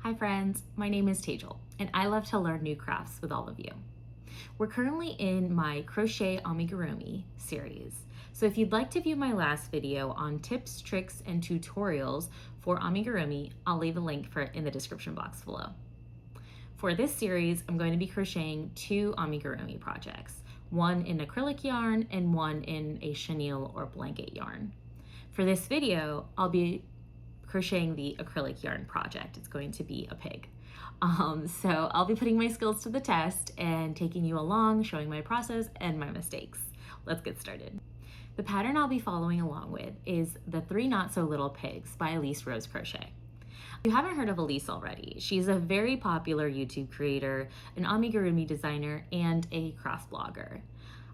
Hi friends, my name is Tejal, and I love to learn new crafts with all of you. We're currently in my Crochet Amigurumi series, so if you'd like to view my last video on tips, tricks, and tutorials for amigurumi, I'll leave a link for it in the description box below. For this series, I'm going to be crocheting two amigurumi projects, one in acrylic yarn and one in a chenille or blanket yarn. For this video, I'll be crocheting the acrylic yarn project. It's going to be a pig. So I'll be putting my skills to the test and taking you along, showing my process and my mistakes. Let's get started. The pattern I'll be following along with is the 3 Not So Little Pigs by Elise Rose Crochet. If you haven't heard of Elise already, she's a very popular YouTube creator, an amigurumi designer, and a craft blogger.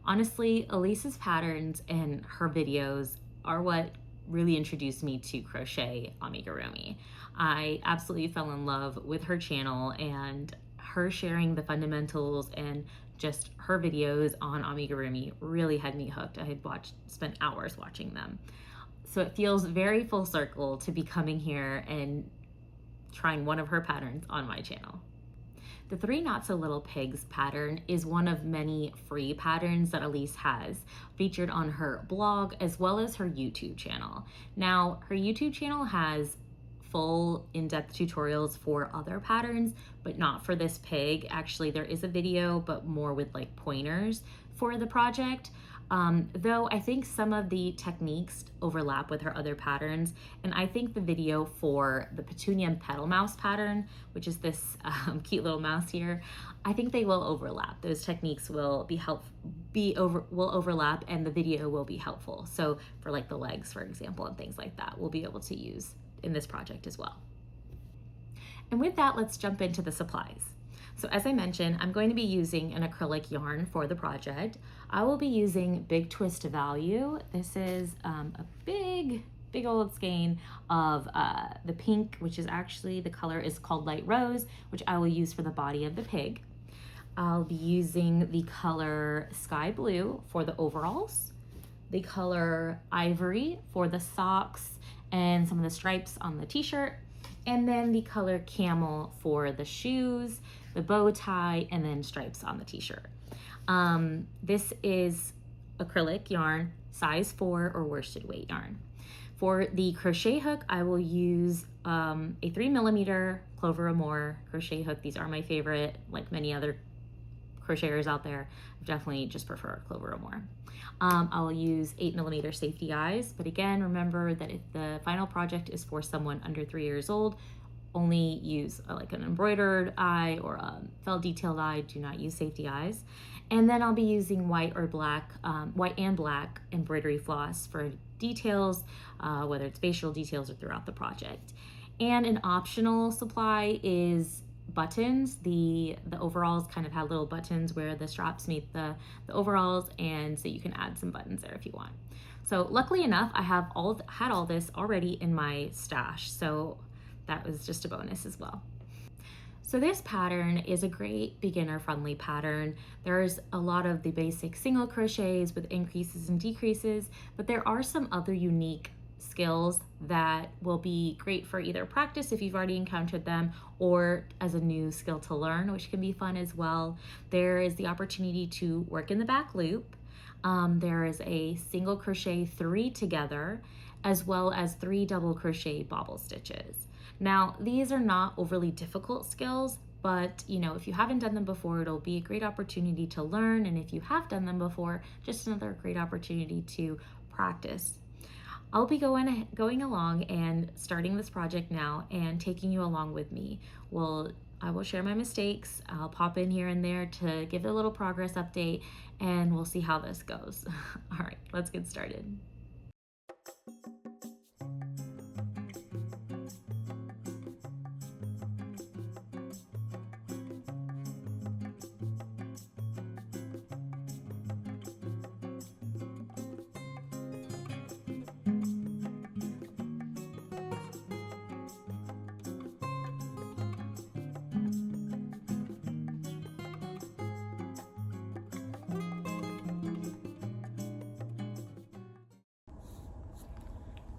Honestly, Elise's patterns and her videos are what really introduced me to crochet amigurumi. I absolutely fell in love with her channel, and her sharing the fundamentals and just her videos on amigurumi really had me hooked. I had spent hours watching them. So it feels very full circle to be coming here and trying one of her patterns on my channel. The 3 Not So Little Pigs pattern is one of many free patterns that Elise has featured on her blog as well as her YouTube channel. Now, her YouTube channel has full in-depth tutorials for other patterns, but not for this pig. Actually, there is a video, but more with like pointers for the project. Though I think some of the techniques overlap with her other patterns, and I think the video for the Petunia and Petal Mouse pattern, which is this cute little mouse here, I think they will overlap. Those techniques will will overlap, and the video will be helpful. So for like the legs, for example, and things like that, we'll be able to use in this project as well. And with that, let's jump into the supplies. So as I mentioned, I'm going to be using an acrylic yarn for the project. I will be using Big Twist Value. This is a big old skein of the pink, which is actually, the color is called Light Rose, which I will use for the body of the pig. I'll be using the color Sky Blue for the overalls, the color Ivory for the socks and some of the stripes on the t-shirt, and then the color Camel for the shoes, the bow tie, and then stripes on the t-shirt. This is acrylic yarn, size 4 or worsted weight yarn. For the crochet hook, I will use a 3mm Clover Amour crochet hook. These are my favorite, like many other crocheters out there. I definitely just prefer Clover Amour. I will use 8mm safety eyes, but again, remember that if the final project is for someone under 3 years old, only use like an embroidered eye or a felt detailed eye. Do not use safety eyes. And then I'll be using white and black embroidery floss for details, whether it's facial details or throughout the project. And an optional supply is buttons. The overalls kind of have little buttons where the straps meet the overalls, and so you can add some buttons there if you want. So luckily enough, I have had all this already in my stash, so that was just a bonus as well. So this pattern is a great beginner friendly pattern. There's a lot of the basic single crochets with increases and decreases, but there are some other unique skills that will be great for either practice if you've already encountered them, or as a new skill to learn, which can be fun as well. There is the opportunity to work in the back loop. There is a single crochet 3 together, as well as 3 double crochet bobble stitches. Now, these are not overly difficult skills, but if you haven't done them before, it'll be a great opportunity to learn. And if you have done them before, just another great opportunity to practice. I'll be going along and starting this project now and taking you along with me. I will share my mistakes. I'll pop in here and there to give a little progress update, and we'll see how this goes. All right, let's get started.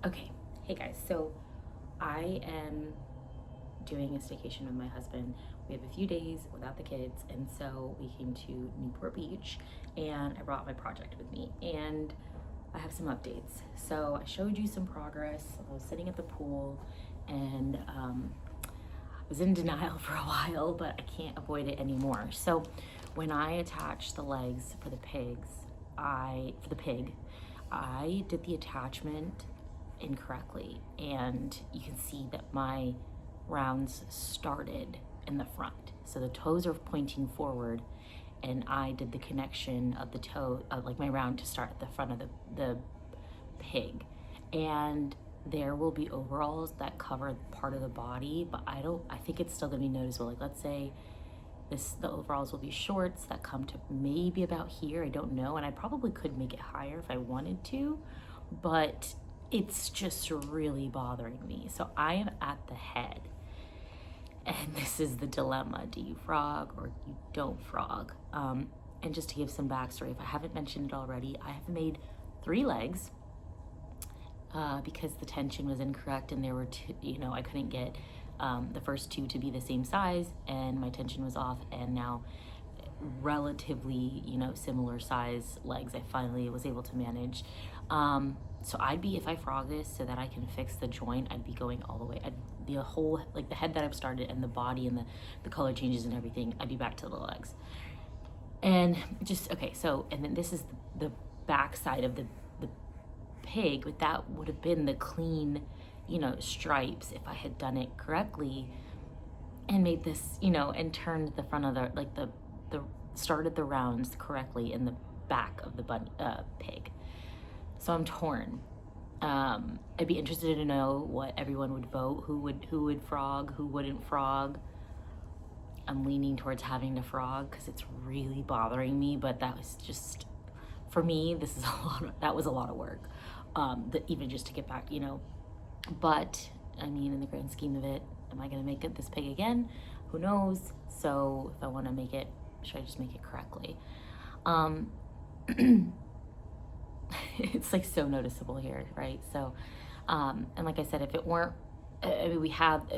Okay, hey guys, so I am doing a staycation with my husband. We have a few days without the kids, and so we came to Newport Beach, and I brought my project with me, and I have some updates. So I showed you some progress. I was sitting at the pool, and I was in denial for a while, but I can't avoid it anymore. So when I attached the legs for the pig, I did the attachment incorrectly, and you can see that my rounds started in the front. So the toes are pointing forward, and I did the connection of the toe, like my round, to start at the front of the pig. And there will be overalls that cover part of the body, but I think it's still gonna be noticeable. Like, let's say the overalls will be shorts that come to maybe about here, I don't know, and I probably could make it higher if I wanted to, but it's just really bothering me. So I am at the head, and this is the dilemma. Do you frog or you don't frog? And just to give some backstory, if I haven't mentioned it already, I have made 3 legs because the tension was incorrect, and there were 2, I couldn't get the first 2 to be the same size, and my tension was off, and now relatively, similar size legs I finally was able to manage. So if I frog this so that I can fix the joint, I'd be going all the way. The whole, like the head that I've started and the body and the color changes and everything, I'd be back to the legs. And just, okay, so, and then this is the back side of the pig, but that would have been the clean, stripes if I had done it correctly and made this, and turned the front of the started the rounds correctly in the back of the pig. So I'm torn. I'd be interested to know what everyone would vote. Who would frog? Who wouldn't frog? I'm leaning towards having to frog because it's really bothering me. But that was just, for me, that was a lot of work. Even just to get back, But I mean, in the grand scheme of it, am I gonna make this pig again? Who knows? So if I want to make it, should I just make it correctly? It's like so noticeable here, right? So, and like I said, if it weren't,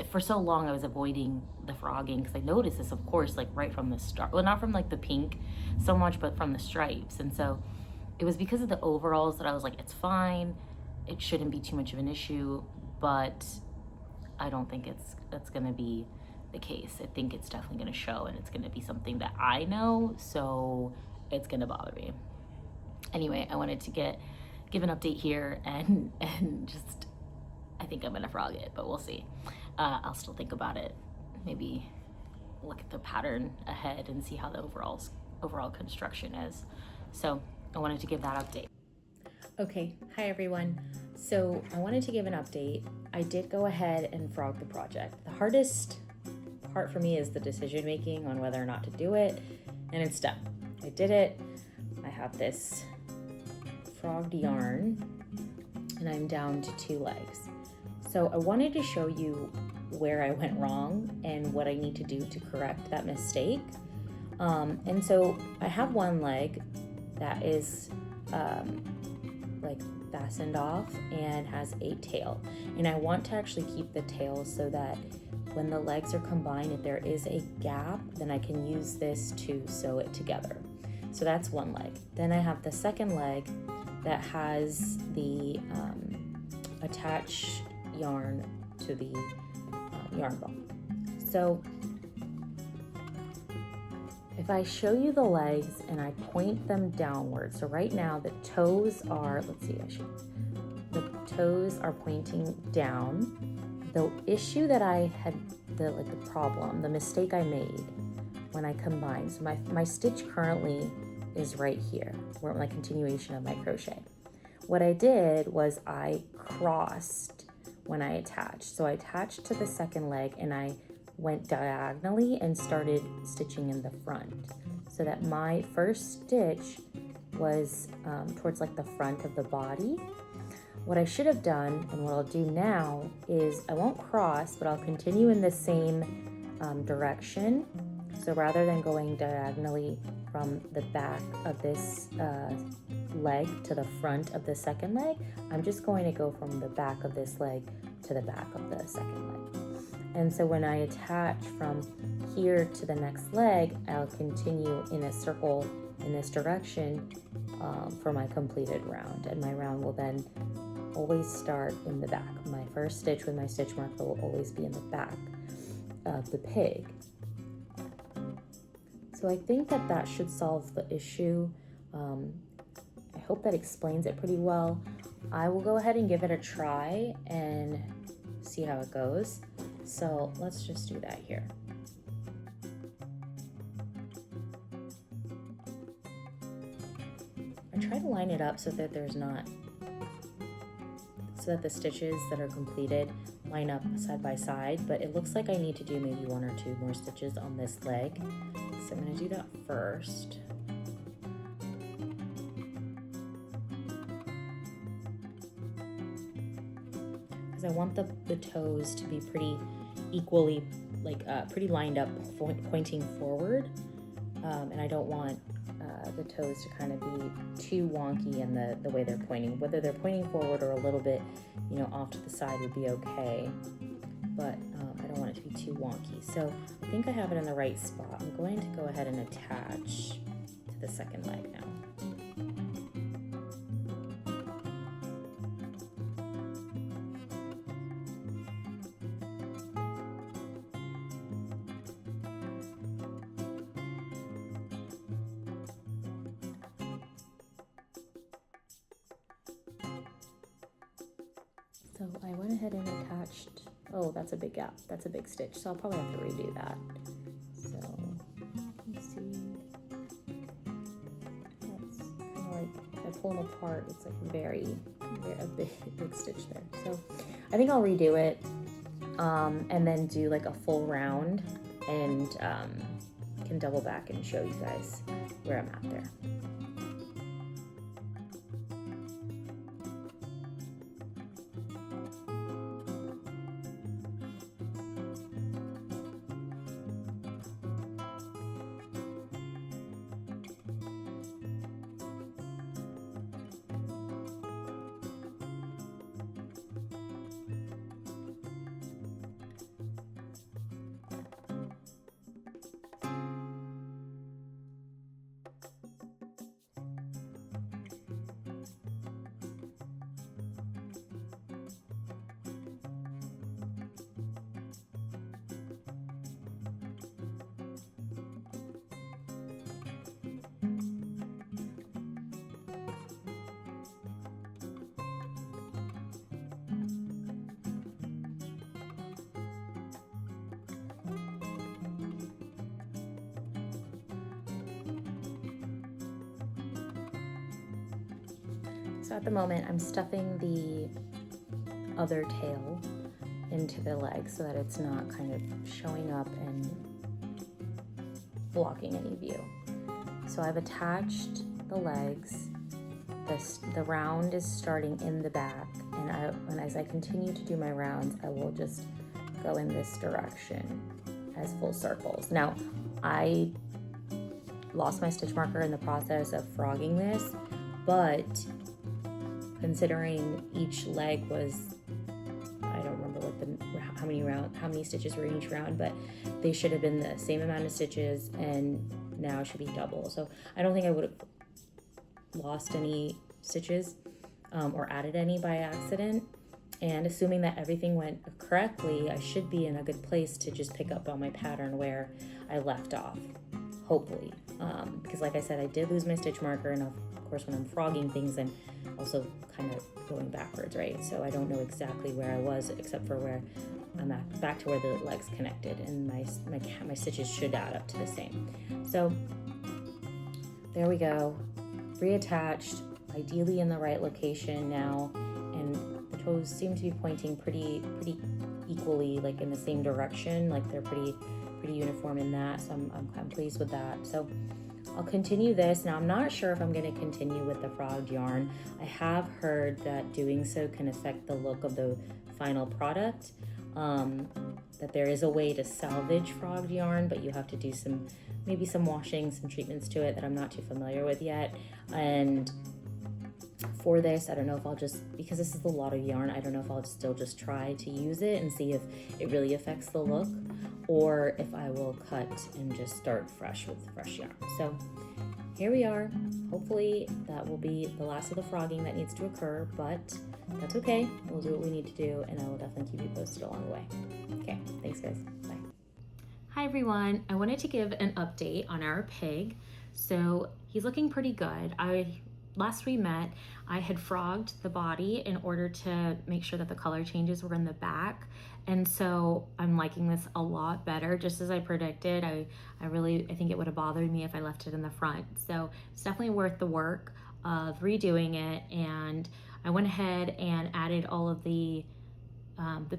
for so long I was avoiding the frogging because I noticed this, of course, like right from the start. Well, not from like the pink so much, but from the stripes. And so it was because of the overalls that I was like, it's fine. It shouldn't be too much of an issue, but I don't think that's gonna be the case. I think it's definitely gonna show, and it's gonna be something that I know, so it's gonna bother me. Anyway, I wanted to give an update here, and just, I think I'm gonna frog it, but we'll see. I'll still think about it. Maybe look at the pattern ahead and see how the overall construction is. So I wanted to give that update. Okay, hi everyone. So I wanted to give an update. I did go ahead and frog the project. The hardest part for me is the decision making on whether or not to do it, and it's done. I did it. I have this frogged yarn, and I'm down to 2 legs. So I wanted to show you where I went wrong and what I need to do to correct that mistake. And so I have 1 leg that is like fastened off and has a tail, and I want to actually keep the tail so that when the legs are combined, if there is a gap, then I can use this to sew it together. So that's 1 leg. Then I have the 2nd leg that has the attached yarn to the yarn ball. So if I show you the legs and I point them downward, so right now the toes are, the toes are pointing down. The issue that I had, the mistake I made when I combined, so my stitch currently is right here, where my continuation of my crochet. What I did was I crossed when I attached. So I attached to the 2nd leg and I went diagonally and started stitching in the front, so that my first stitch was towards like the front of the body. What I should have done, and what I'll do now, is I won't cross, but I'll continue in the same direction. So rather than going diagonally from the back of this leg to the front of the 2nd leg, I'm just going to go from the back of this leg to the back of the 2nd leg. And so when I attach from here to the next leg, I'll continue in a circle in this direction for my completed round. And my round will then always start in the back. My first stitch with my stitch marker will always be in the back of the pig. So I think that that should solve the issue. I hope that explains it pretty well. I will go ahead and give it a try and see how it goes. So let's just do that here. I try to line it up so that so that the stitches that are completed line up side by side, but it looks like I need to do maybe 1 or 2 more stitches on this leg. So I'm going to do that first. Because I want the toes to be pretty equally, pretty lined up, pointing forward. And I don't want the toes to kind of be too wonky in the way they're pointing. Whether they're pointing forward or a little bit, off to the side would be okay. But I don't want it to be too wonky. So I think I have it in the right spot. I'm going to go ahead and attach to the second leg now. So I went ahead and attached, oh, that's a big gap, that's a big stitch, so I'll probably have to redo that. So, let's see, that's kind of like, if I pull them apart, it's like a big stitch there. So I think I'll redo it, and then do like a full round, and can double back and show you guys where I'm at there. So at the moment, I'm stuffing the other tail into the leg so that it's not kind of showing up and blocking any view. So I've attached the legs. The round is starting in the back, and as I continue to do my rounds, I will just go in this direction as full circles. Now, I lost my stitch marker in the process of frogging this, but considering each leg was, I don't remember how many stitches were in each round, but they should have been the same amount of stitches, and now it should be double. So I don't think I would have lost any stitches or added any by accident. And assuming that everything went correctly, I should be in a good place to just pick up on my pattern where I left off, hopefully. Because like I said, I did lose my stitch marker, and of course when I'm frogging things, I'm also kind of going backwards, right? So I don't know exactly where I was, except for where I'm at, back to where the legs connected, and my stitches should add up to the same. So there we go, reattached, ideally in the right location now, and the toes seem to be pointing pretty equally, like in the same direction, like they're pretty uniform in that. So I'm pleased with that. So I'll continue this. Now I'm not sure if I'm going to continue with the frogged yarn. I have heard that doing so can affect the look of the final product. That there is a way to salvage frogged yarn, but you have to do maybe some washing, some treatments to it that I'm not too familiar with yet. And for this. I don't know if I'll just, because this is a lot of yarn, I don't know if I'll still just try to use it and see if it really affects the look, or if I will cut and just start fresh with fresh yarn. So here we are. Hopefully that will be the last of the frogging that needs to occur, but that's okay. We'll do what we need to do, and I will definitely keep you posted along the way. Okay, thanks guys, bye. Hi everyone, I wanted to give an update on our pig. So he's looking pretty good. Last we met, I had frogged the body in order to make sure that the color changes were in the back. And so I'm liking this a lot better, just as I predicted. I think it would have bothered me if I left it in the front. So it's definitely worth the work of redoing it. And I went ahead and added all of the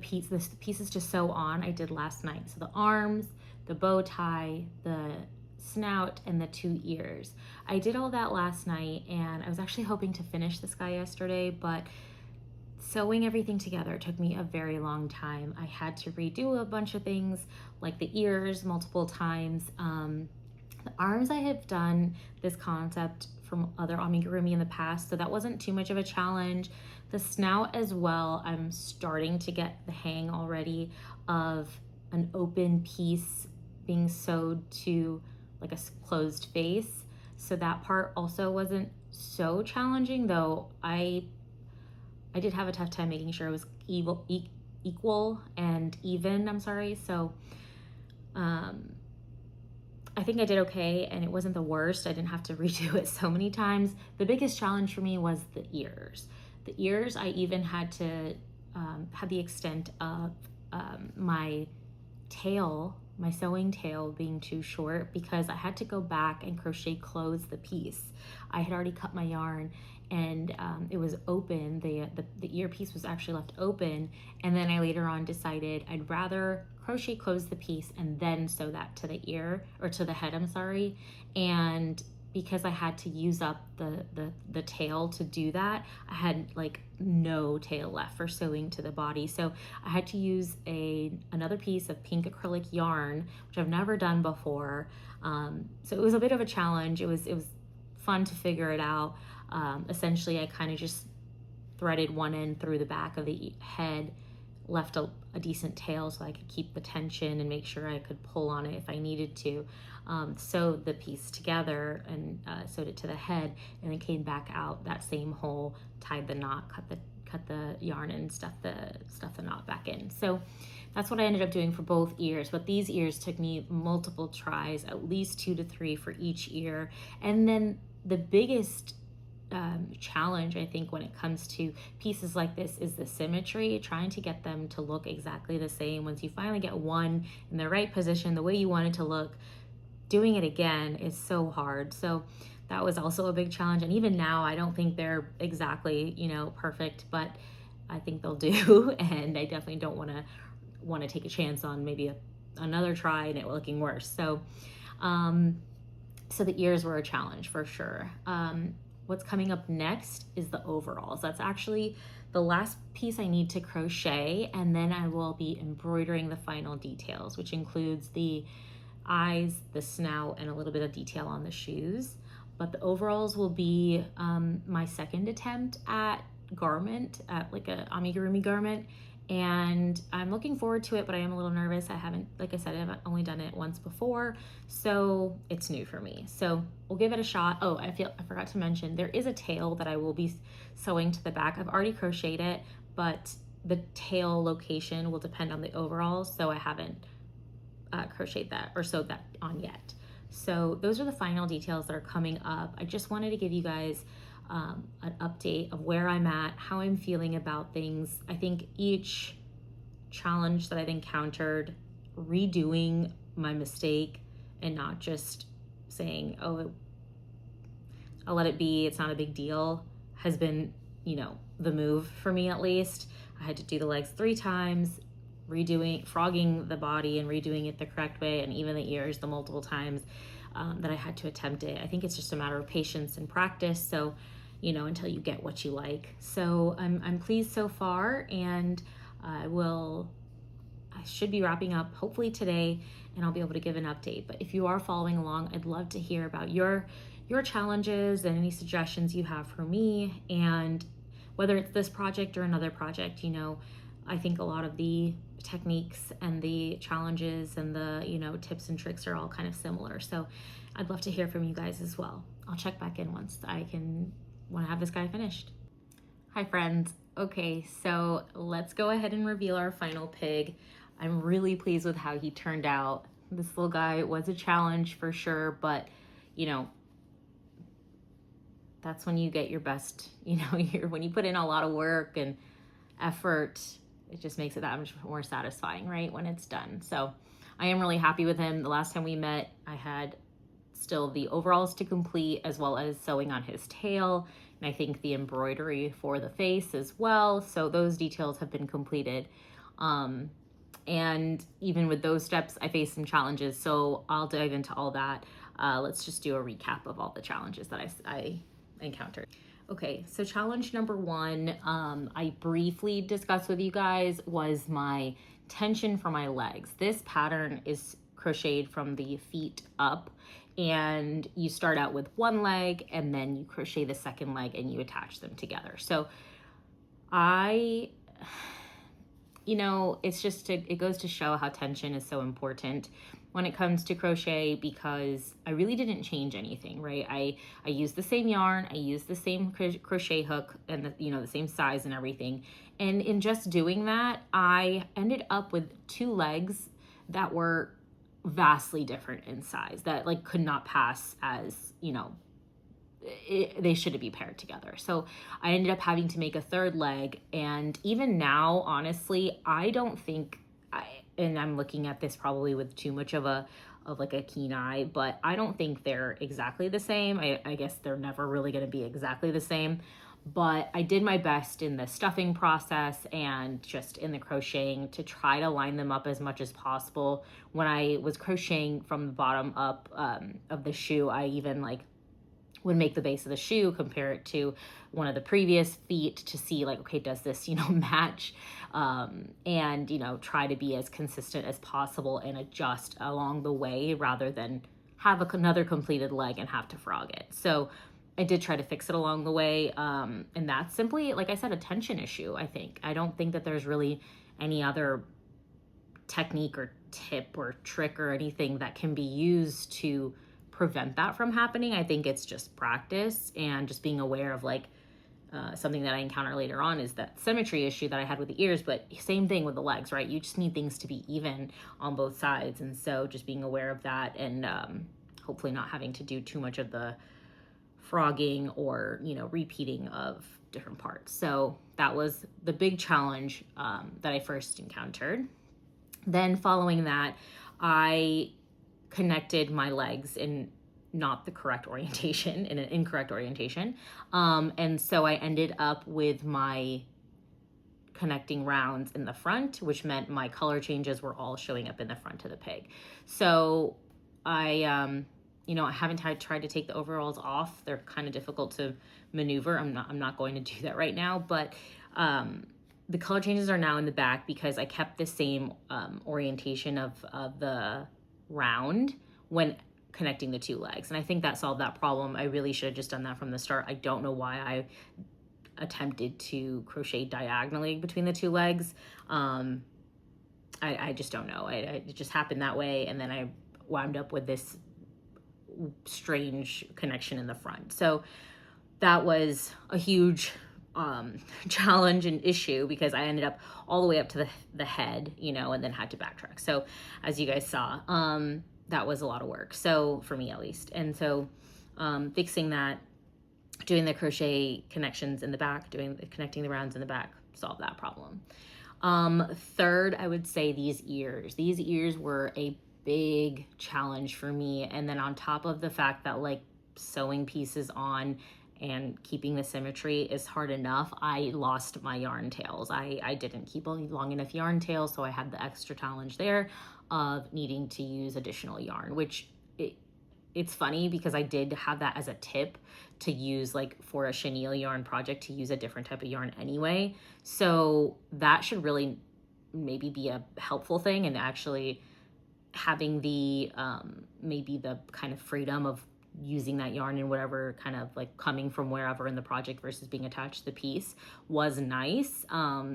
pieces to sew on. I did last night. So the arms, the bow tie, the snout, and the 2 ears. I did all that last night, and I was actually hoping to finish this guy yesterday, but sewing everything together took me a very long time. I had to redo a bunch of things, like the ears multiple times. The arms, I have done this concept from other amigurumi in the past, so that wasn't too much of a challenge. The snout as well, I'm starting to get the hang already of an open piece being sewed to like a closed face. So that part also wasn't so challenging, though I did have a tough time making sure it was equal and even, I'm sorry. So I think I did okay, and it wasn't the worst. I didn't have to redo it so many times. The biggest challenge for me was the ears. The ears, I even had to have the extent of my tail, my sewing tail being too short, because I had to go back and crochet close the piece. I had already cut my yarn, and it was open. The earpiece was actually left open, and then I later on decided I'd rather crochet close the piece and then sew that to the ear, or to the head, I'm sorry. And because I had to use up the tail to do that, I had like no tail left for sewing to the body. So I had to use another piece of pink acrylic yarn, which I've never done before. So it was a bit of a challenge. It was fun to figure it out. Essentially, I kind of just threaded one end through the back of the head, left a decent tail so I could keep the tension and make sure I could pull on it if I needed to. Sewed the piece together and sewed it to the head, and then came back out that same hole, tied the knot, cut the yarn, and stuffed the knot back in. So that's what I ended up doing for both ears. But these ears took me multiple tries, at least 2 to 3 for each ear. And then the biggest challenge, I think, when it comes to pieces like this is the symmetry, trying to get them to look exactly the same. Once you finally get one in the right position, the way you want it to look, doing it again is so hard. So that was also a big challenge. And even now, I don't think they're exactly, perfect, but I think they'll do. And I definitely don't want to take a chance on maybe another try and it looking worse. So the ears were a challenge for sure. What's coming up next is the overalls. That's actually the last piece I need to crochet, and then I will be embroidering the final details, which includes the eyes, the snout, and a little bit of detail on the shoes. But the overalls will be my second attempt at garment, at like a amigurumi garment, and I'm looking forward to it, but I am a little nervous. Like I said, I haven't only done it once before, so it's new for me. So we'll give it a shot. Oh, I forgot to mention, there is a tail that I will be sewing to the back. I've already crocheted it, but the tail location will depend on the overalls, so I haven't crocheted that or sewed that on yet. So those are the final details that are coming up. I just wanted to give you guys an update of where I'm at, how I'm feeling about things. I think each challenge that I've encountered, redoing my mistake and not just saying, oh, I'll let it be, it's not a big deal, has been, the move for me at least. I had to do the legs 3 times, frogging the body and redoing it the correct way, and even the ears the multiple times that I had to attempt it. I think it's just a matter of patience and practice. So, until you get what you like. So I'm pleased so far, and I should be wrapping up hopefully today, and I'll be able to give an update. But if you are following along, I'd love to hear about your challenges and any suggestions you have for me. And whether it's this project or another project, you know, I think a lot of the techniques and the challenges and the, you know, tips and tricks are all kind of similar. So I'd love to hear from you guys as well. I'll check back in once when I have this guy finished. Hi friends. Okay, so let's go ahead and reveal our final pig. I'm really pleased with how he turned out. This little guy was a challenge for sure, but you know, that's when you get your best, you know, when you put in a lot of work and effort, it just makes it that much more satisfying, right, when it's done. So I am really happy with him. The last time we met, I had still the overalls to complete, as well as sewing on his tail, and I think the embroidery for the face as well. So those details have been completed. And even with those steps, I faced some challenges. So I'll dive into all that. Let's just do a recap of all the challenges that I encountered. Okay, so challenge number one, I briefly discussed with you guys, was my tension for my legs. This pattern is crocheted from the feet up, and you start out with one leg and then you crochet the second leg and you attach them together. So you know, it's just it goes to show how tension is so important when it comes to crochet, because I really didn't change anything, right? I used the same yarn, I used the same crochet hook, and the same size and everything. And in just doing that, I ended up with two legs that were vastly different in size, that like could not pass as, you know, they shouldn't be paired together. So I ended up having to make a third leg. And even now, honestly, I don't think and I'm looking at this probably with too much of a keen eye, but I don't think they're exactly the same. I guess they're never really going to be exactly the same, but I did my best in the stuffing process and just in the crocheting to try to line them up as much as possible. When I was crocheting from the bottom up of the shoe, I even would make the base of the shoe, compare it to one of the previous feet to see okay, does this, match? And, try to be as consistent as possible and adjust along the way rather than have another completed leg and have to frog it. So I did try to fix it along the way. And that's simply, like I said, a tension issue, I think. I don't think that there's really any other technique or tip or trick or anything that can be used to prevent that from happening. I think it's just practice and just being aware of something that I encounter later on is that symmetry issue that I had with the ears, but same thing with the legs, right? You just need things to be even on both sides. And so just being aware of that and hopefully not having to do too much of the frogging or, repeating of different parts. So that was the big challenge that I first encountered. Then following that, I connected my legs in not the correct orientation, in an incorrect orientation. And so I ended up with my connecting rounds in the front, which meant my color changes were all showing up in the front of the pig. So I haven't tried to take the overalls off. They're kind of difficult to maneuver. I'm not going to do that right now, but the color changes are now in the back because I kept the same orientation of the round when connecting the two legs. And I think that solved that problem. I really should have just done that from the start. I don't know why I attempted to crochet diagonally between the two legs. I just don't know. It just happened that way. And then I wound up with this strange connection in the front. So that was a huge challenge and issue because I ended up all the way up to the head, and then had to backtrack. So as you guys saw, that was a lot of work. So for me at least. And so fixing that, doing the crochet connections in the back, connecting the rounds in the back, solved that problem. Third, I would say these ears. These ears were a big challenge for me. And then on top of the fact that sewing pieces on and keeping the symmetry is hard enough, I lost my yarn tails. I didn't keep a long enough yarn tails, so I had the extra challenge there of needing to use additional yarn, which it's funny because I did have that as a tip to use for a chenille yarn project to use a different type of yarn anyway. So that should really maybe be a helpful thing, and actually having the maybe the kind of freedom of using that yarn in whatever kind of like coming from wherever in the project versus being attached to the piece was nice.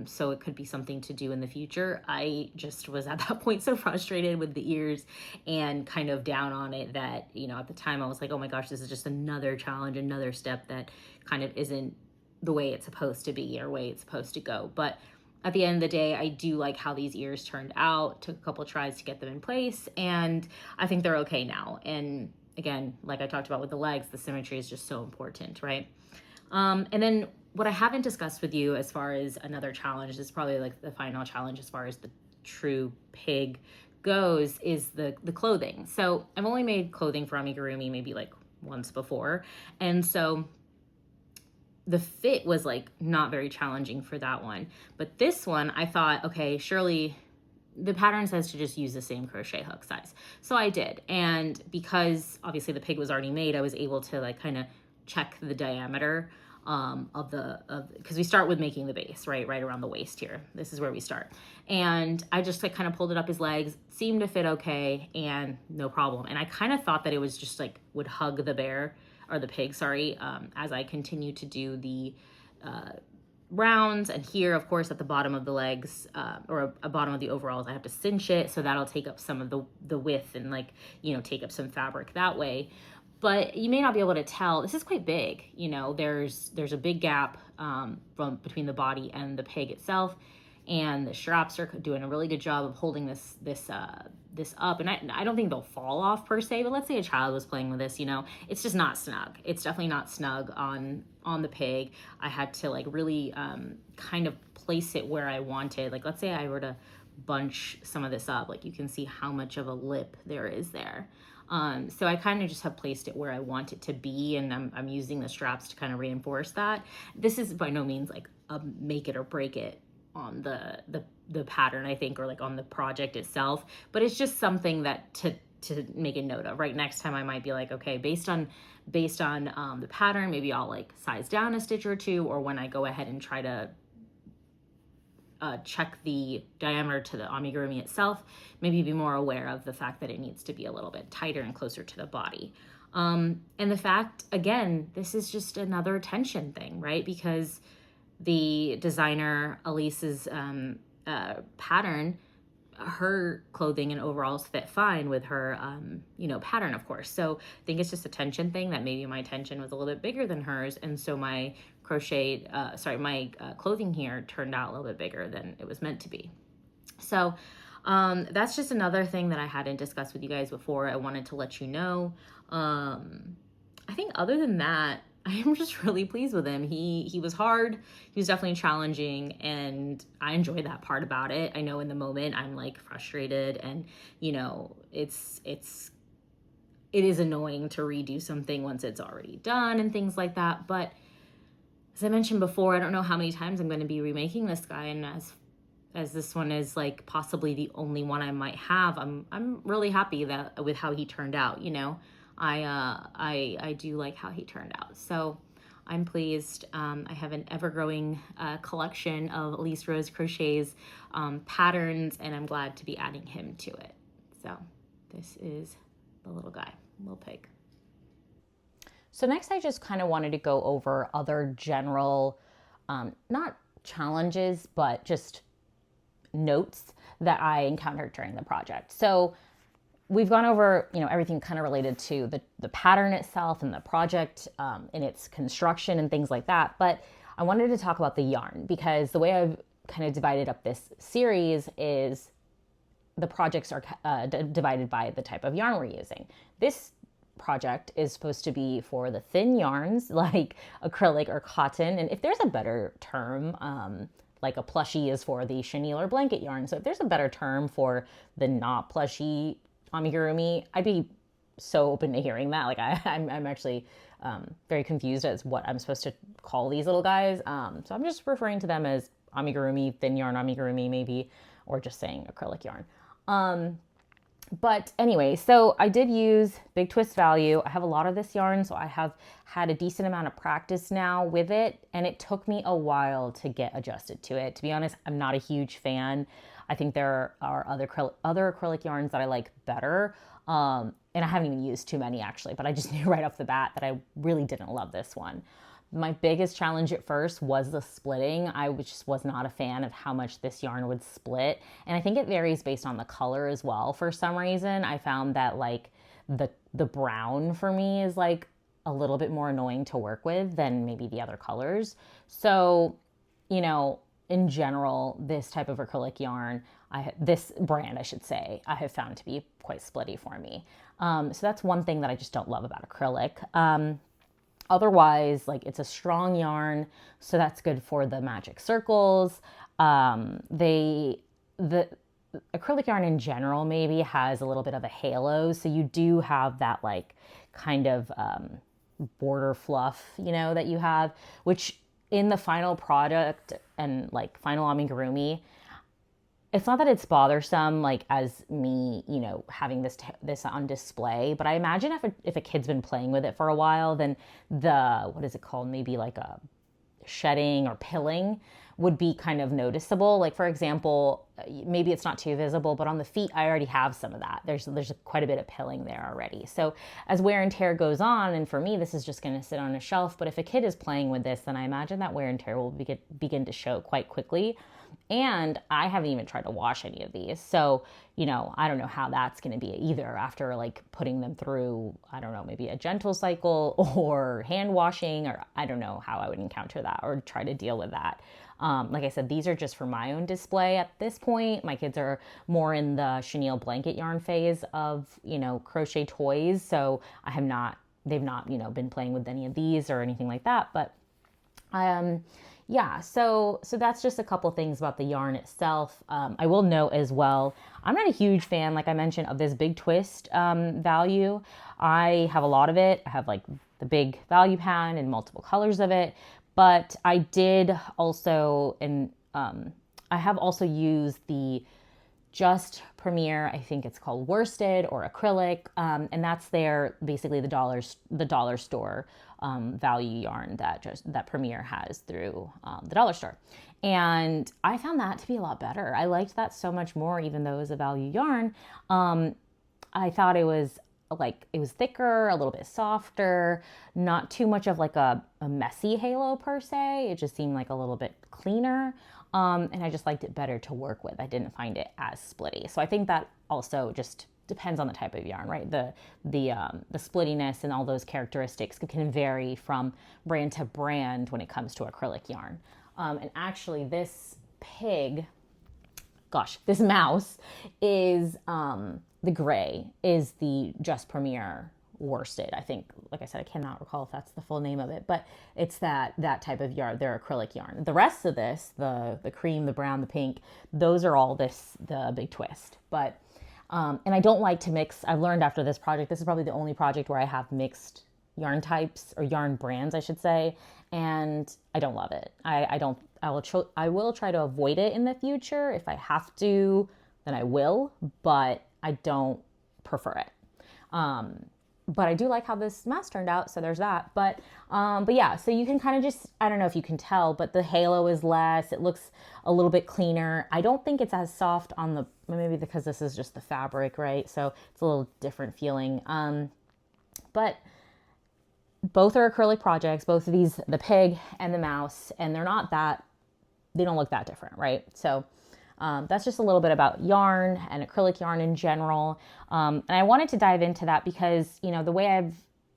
So it could be something to do in the future. I just was at that point so frustrated with the ears and kind of down on it that, you know, at the time I was like, oh my gosh, this is just another challenge, another step that kind of isn't the way it's supposed to be or way it's supposed to go. But at the end of the day, I do like how these ears turned out. Took a couple tries to get them in place, and I think they're okay now. And again, like I talked about with the legs, the symmetry is just so important, right? And then what I haven't discussed with you as far as another challenge, is probably like the final challenge as far as the true pig goes, is the clothing. So I've only made clothing for amigurumi maybe like once before. And so the fit was like not very challenging for that one. But this one, I thought, okay, surely the pattern says to just use the same crochet hook size. So I did. And because obviously the pig was already made, I was able to like kind of check the diameter because we start with making the base, right around the waist here. This is where we start. And I just like kind of pulled it up his legs, seemed to fit okay, and no problem. And I kind of thought that it was just like would hug the bear, or the pig, sorry, as I continue to do the rounds. And here, of course, at the bottom of the legs, or a bottom of the overalls, I have to cinch it, so that'll take up some of the width and like, you know, take up some fabric that way. But you may not be able to tell, this is quite big, you know, there's a big gap from between the body and the pig itself. And the straps are doing a really good job of holding this up. And I don't think they'll fall off per se, but let's say a child was playing with this, you know, it's just not snug. It's definitely not snug on the pig. I had to like really kind of place it where I wanted. Like, let's say I were to bunch some of this up, like you can see how much of a lip there is there. So I kind of just have placed it where I want it to be, and I'm using the straps to kind of reinforce that. This is by no means like a make it or break it on the pattern, I think, or like on the project itself, but it's just something that to make a note of. Right, next time I might be like, okay, based on the pattern, maybe I'll like size down a stitch or two, or when I go ahead and try to check the diameter to the amigurumi itself, maybe be more aware of the fact that it needs to be a little bit tighter and closer to the body. And the fact, again, this is just another tension thing, right? Because the designer, Elise's pattern, her clothing and overalls fit fine with her, pattern, of course. So I think it's just a tension thing, that maybe my tension was a little bit bigger than hers. And so my clothing here turned out a little bit bigger than it was meant to be. So that's just another thing that I hadn't discussed with you guys before. I wanted to let you know. I think other than that, I'm just really pleased with him. He was hard. He was definitely challenging, and I enjoyed that part about it. I know in the moment I'm like frustrated, and you know, it is annoying to redo something once it's already done and things like that. But as I mentioned before, I don't know how many times I'm going to be remaking this guy, and as this one is like possibly the only one I might have, I'm really happy with how he turned out, you know. I do like how he turned out. So I'm pleased. I have an ever-growing collection of Elise Rose Crochet's patterns, and I'm glad to be adding him to it. So this is the little guy, little pig. So next I just kind of wanted to go over other general, not challenges, but just notes that I encountered during the project. So we've gone over, you know, everything kind of related to the pattern itself and the project in its construction and things like that. But I wanted to talk about the yarn, because the way I've kind of divided up this series is the projects are divided by the type of yarn we're using. This project is supposed to be for the thin yarns like acrylic or cotton. And if there's a better term, like a plushie is for the chenille or blanket yarn. So if there's a better term for the not plushie amigurumi, I'd be so open to hearing that. Like I'm actually very confused as what I'm supposed to call these little guys. So I'm just referring to them as amigurumi, thin yarn amigurumi maybe, or just saying acrylic yarn. But anyway, so I did use Big Twist Value. I have a lot of this yarn, so I have had a decent amount of practice now with it, and it took me a while to get adjusted to it. To be honest, I'm not a huge fan. I think there are other acrylic yarns that I like better. And I haven't even used too many actually, but I just knew right off the bat that I really didn't love this one. My biggest challenge at first was the splitting. I just was not a fan of how much this yarn would split. And I think it varies based on the color as well. For some reason, I found that like the brown for me is like a little bit more annoying to work with than maybe the other colors. So, in general, this type of acrylic yarn, this brand, I should say, I have found to be quite splitty for me. So that's one thing that I just don't love about acrylic. Otherwise, like it's a strong yarn, so that's good for the magic circles. The acrylic yarn in general maybe has a little bit of a halo, so you do have that like kind of border fluff, that you have, which in the final product and like final amigurumi, it's not that it's bothersome like as me, having this on display, but I imagine if a kid's been playing with it for a while, then what is it called? Maybe like a shedding or pilling would be kind of noticeable. Like for example, maybe it's not too visible, but on the feet, I already have some of that. There's quite a bit of pilling there already. So as wear and tear goes on, and for me, this is just going to sit on a shelf, but if a kid is playing with this, then I imagine that wear and tear will begin to show quite quickly. And I haven't even tried to wash any of these. So, I don't know how that's going to be either after like putting them through, I don't know, maybe a gentle cycle or hand washing, or I don't know how I would encounter that or try to deal with that. Like I said, these are just for my own display at this point. My kids are more in the chenille blanket yarn phase of, crochet toys. So they've not, been playing with any of these or anything like that. But, yeah, so that's just a couple things about the yarn itself. I will note as well, I'm not a huge fan, like I mentioned, of this big twist value. I have a lot of it. I have like the big value pan and multiple colors of it. But I did also, I have also used the Just Premier, I think it's called worsted or acrylic, and that's basically the dollar store value yarn that Premier has through the dollar store. And I found that to be a lot better. I liked that so much more, even though it was a value yarn. I thought it was thicker, a little bit softer, not too much of like a messy halo per se. It just seemed like a little bit cleaner. And I just liked it better to work with. I didn't find it as splitty. So I think that also just depends on the type of yarn, right? The splittiness and all those characteristics can vary from brand to brand when it comes to acrylic yarn. And actually this mouse is, the gray is the Just Premier worsted. I think, like I said, I cannot recall if that's the full name of it, but it's that type of yarn, their acrylic yarn. The rest of this, the cream, the brown, the pink, those are all the big twist. But, and I don't like to mix. I've learned after this project, this is probably the only project where I have mixed yarn types or yarn brands, I should say. And I don't love it. I will try to avoid it in the future. If I have to, then I will, but I don't prefer it. But I do like how this mask turned out, so there's that. But yeah, so you can kind of just, I don't know if you can tell, but the halo is less. It looks a little bit cleaner. I don't think it's as soft on maybe because this is just the fabric, right? So it's a little different feeling. But both are acrylic projects, both of these, the pig and the mouse, and they don't look that different, right? So that's just a little bit about yarn and acrylic yarn in general. And I wanted to dive into that because, the way I've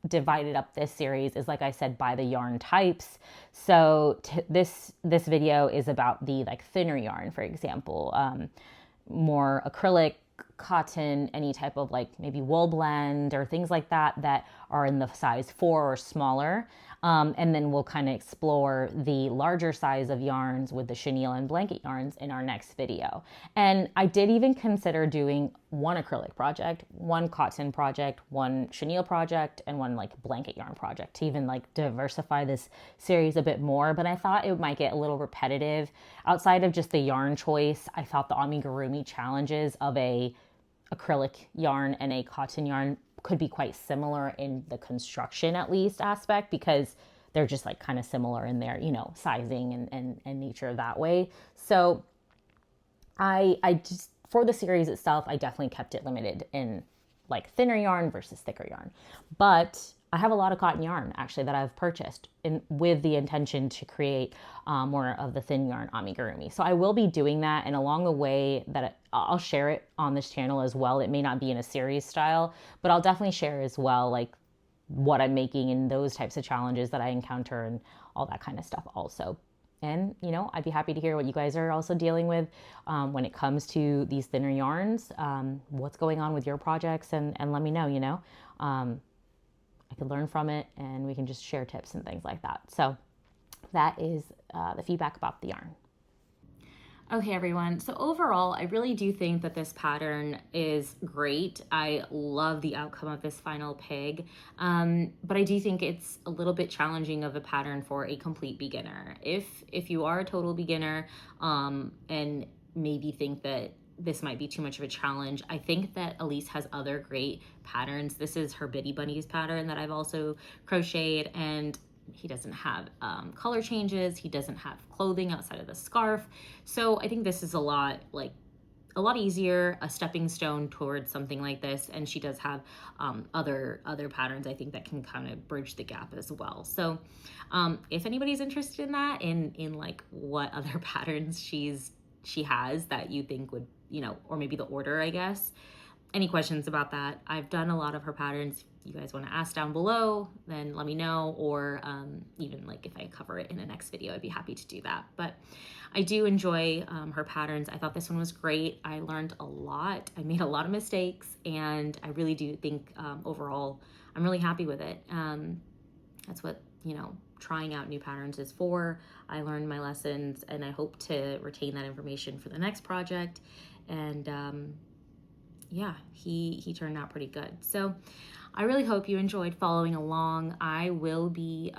divided up this series is, like I said, by the yarn types. So this video is about the thinner yarn, for example, more acrylic, cotton, any type of maybe wool blend or things like that are in the size 4 or smaller. And then we'll kind of explore the larger size of yarns with the chenille and blanket yarns in our next video. And I did even consider doing one acrylic project, one cotton project, one chenille project, and one blanket yarn project to even diversify this series a bit more. But I thought it might get a little repetitive. Outside of just the yarn choice, I thought the amigurumi challenges of a acrylic yarn and a cotton yarn could be quite similar in the construction, at least, aspect, because they're just kind of similar in their, sizing and nature that way. So I just, for the series itself, I definitely kept it limited in like thinner yarn versus thicker yarn. But I have a lot of cotton yarn actually that I've purchased with the intention to create more of the thin yarn amigurumi. So I will be doing that, and along the way that I'll share it on this channel as well. It may not be in a series style, but I'll definitely share as well like what I'm making and those types of challenges that I encounter and all that kind of stuff also. And, you know, I'd be happy to hear what you guys are also dealing with when it comes to these thinner yarns, what's going on with your projects, and let me know, you know. I could learn from it and we can just share tips and things like that. So that is the feedback about the yarn. Okay, everyone. So overall, I really do think that this pattern is great. I love the outcome of this final pig, but I do think it's a little bit challenging of a pattern for a complete beginner. If you are a total beginner and maybe think that this might be too much of a challenge, I think that Elise has other great patterns. This is her Bitty Bunnies pattern that I've also crocheted, and he doesn't have color changes. He doesn't have clothing outside of the scarf. So I think this is a lot easier, a stepping stone towards something like this. And she does have other patterns, I think, that can kind of bridge the gap as well. So if anybody's interested in that, in like what other patterns she has that you think would, you know, or maybe the order, I guess, any questions about that, I've done a lot of her patterns. If you guys want to ask down below, then let me know, or even like if I cover it in the next video, I'd be happy to do that. But I do enjoy her patterns. I thought this one was great. I learned a lot. I made a lot of mistakes, and I really do think overall I'm really happy with it. That's what, you know, trying out new patterns is for. I learned my lessons, and I hope to retain that information for the next project. And yeah, he turned out pretty good. So I really hope you enjoyed following along. I will be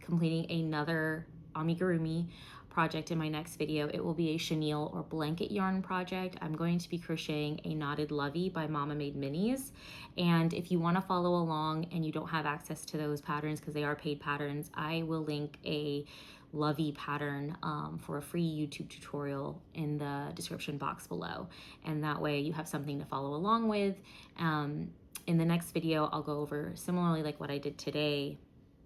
completing another amigurumi project in my next video. It will be a chenille or blanket yarn project. I'm going to be crocheting a knotted Lovey by Mama Made Minis. And if you want to follow along and you don't have access to those patterns because they are paid patterns, I will link a Lovey pattern for a free YouTube tutorial in the description box below. And that way you have something to follow along with. In the next video, I'll go over similarly like what I did today,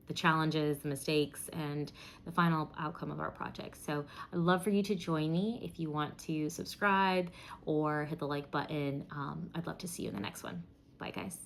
the challenges, the mistakes, and the final outcome of our project. So I'd love for you to join me. If you want to subscribe or hit the like button, I'd love to see you in the next one. Bye, guys.